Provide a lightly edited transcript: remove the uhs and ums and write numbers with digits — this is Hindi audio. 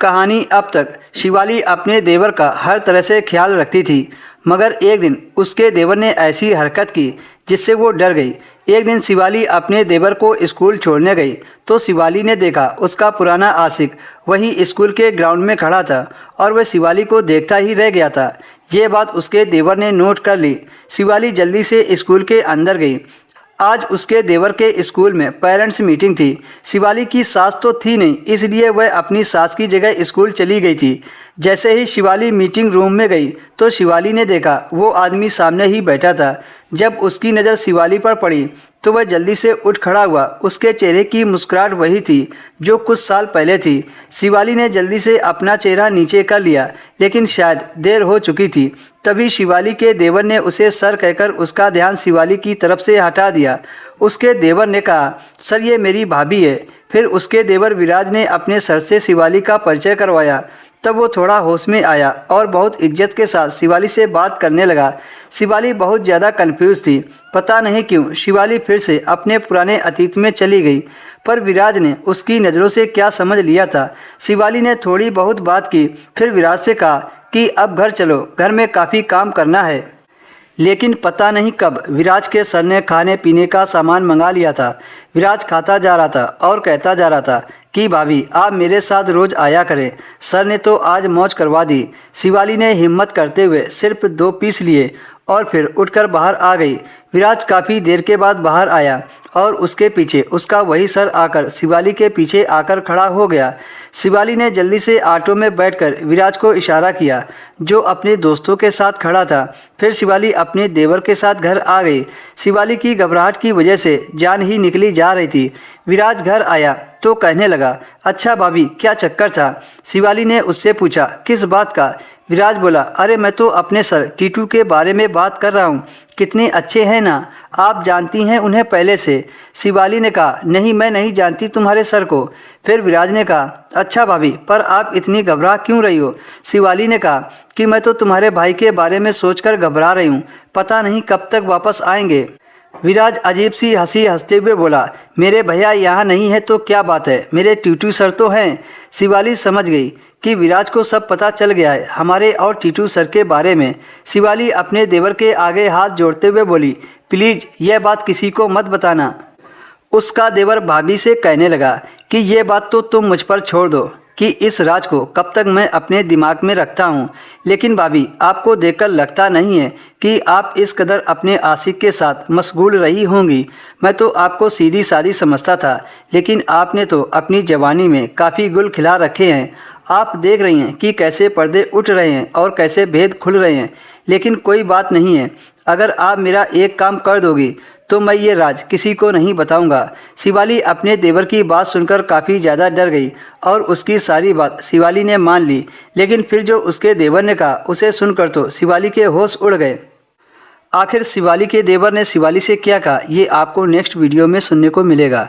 कहानी अब तक शिवाली अपने देवर का हर तरह से ख्याल रखती थी, मगर एक दिन उसके देवर ने ऐसी हरकत की जिससे वो डर गई। एक दिन शिवाली अपने देवर को स्कूल छोड़ने गई तो शिवाली ने देखा उसका पुराना आशिक वही स्कूल के ग्राउंड में खड़ा था और वह शिवाली को देखता ही रह गया था। ये बात उसके देवर ने नोट कर ली। शिवाली जल्दी से स्कूल के अंदर गई। आज उसके देवर के स्कूल में पेरेंट्स मीटिंग थी। शिवाली की सास तो थी नहीं, इसलिए वह अपनी सास की जगह स्कूल चली गई थी। जैसे ही शिवाली मीटिंग रूम में गई तो शिवाली ने देखा वो आदमी सामने ही बैठा था। जब उसकी नज़र शिवाली पर पड़ी तो वह जल्दी से उठ खड़ा हुआ। उसके चेहरे की मुस्कुराहट वही थी जो कुछ साल पहले थी। शिवाली ने जल्दी से अपना चेहरा नीचे कर लिया, लेकिन शायद देर हो चुकी थी। तभी शिवाली के देवर ने उसे सर कहकर उसका ध्यान शिवाली की तरफ से हटा दिया। उसके देवर ने कहा, सर ये मेरी भाभी है। फिर उसके देवर विराज ने अपने सर से शिवाली का परिचय करवाया। तब वो थोड़ा होश में आया और बहुत इज्जत के साथ शिवाली से बात करने लगा। शिवाली बहुत ज़्यादा कंफ्यूज थी। पता नहीं क्यों शिवाली फिर से अपने पुराने अतीत में चली गई, पर विराज ने उसकी नज़रों से क्या समझ लिया था। शिवाली ने थोड़ी बहुत बात की, फिर विराज से कहा कि अब घर चलो, घर में काफ़ी काम करना है। लेकिन पता नहीं कब विराज के सर ने खाने पीने का सामान मंगा लिया था। विराज खाता जा रहा था और कहता जा रहा था कि भाभी आप मेरे साथ रोज़ आया करें, सर ने तो आज मौज करवा दी। शिवाली ने हिम्मत करते हुए सिर्फ 2 पीस लिए और फिर उठकर बाहर आ गई। विराज काफ़ी देर के बाद बाहर आया और उसके पीछे उसका वही सर आकर शिवाली के पीछे आकर खड़ा हो गया। शिवाली ने जल्दी से ऑटो में बैठकर विराज को इशारा किया जो अपने दोस्तों के साथ खड़ा था। फिर शिवाली अपने देवर के साथ घर आ गई। शिवाली की घबराहट की वजह से जान ही निकली जा रही थी। विराज घर आया तो कहने लगा, अच्छा भाभी क्या चक्कर था? शिवाली ने उससे पूछा, किस बात का? विराज बोला, अरे मैं तो अपने सर टीटू के बारे में बात कर रहा हूँ। कितने अच्छे हैं ना, आप जानती हैं उन्हें पहले से? शिवाली ने कहा, नहीं मैं नहीं जानती तुम्हारे सर को। फिर विराज ने कहा, अच्छा भाभी पर आप इतनी घबरा क्यों रही हो? शिवाली ने कहा कि मैं तो तुम्हारे भाई के बारे में सोचकर घबरा रही हूँ, पता नहीं कब तक वापस आएंगे। विराज अजीब सी हंसी हंसते हुए बोला, मेरे भैया यहाँ नहीं है तो क्या बात है, मेरे टीटू सर तो हैं। शिवाली समझ गई कि विराज को सब पता चल गया है हमारे और टीटू सर के बारे में। शिवाली अपने देवर के आगे हाथ जोड़ते हुए बोली, प्लीज़ यह बात किसी को मत बताना। उसका देवर भाभी से कहने लगा कि ये बात तो तुम मुझ पर छोड़ दो कि इस राज को कब तक मैं अपने दिमाग में रखता हूँ। लेकिन भाभी आपको देखकर लगता नहीं है कि आप इस कदर अपने आशिक के साथ मशगूल रही होंगी। मैं तो आपको सीधी सादी समझता था, लेकिन आपने तो अपनी जवानी में काफ़ी गुल खिला रखे हैं। आप देख रही हैं कि कैसे पर्दे उठ रहे हैं और कैसे भेद खुल रहे हैं। लेकिन कोई बात नहीं है, अगर आप मेरा एक काम कर दोगी तो मैं ये राज किसी को नहीं बताऊंगा। शिवाली अपने देवर की बात सुनकर काफ़ी ज़्यादा डर गई और उसकी सारी बात शिवाली ने मान ली। लेकिन फिर जो उसके देवर ने कहा उसे सुनकर तो शिवाली के होश उड़ गए। आखिर शिवाली के देवर ने शिवाली से क्या कहा, ये आपको नेक्स्ट वीडियो में सुनने को मिलेगा।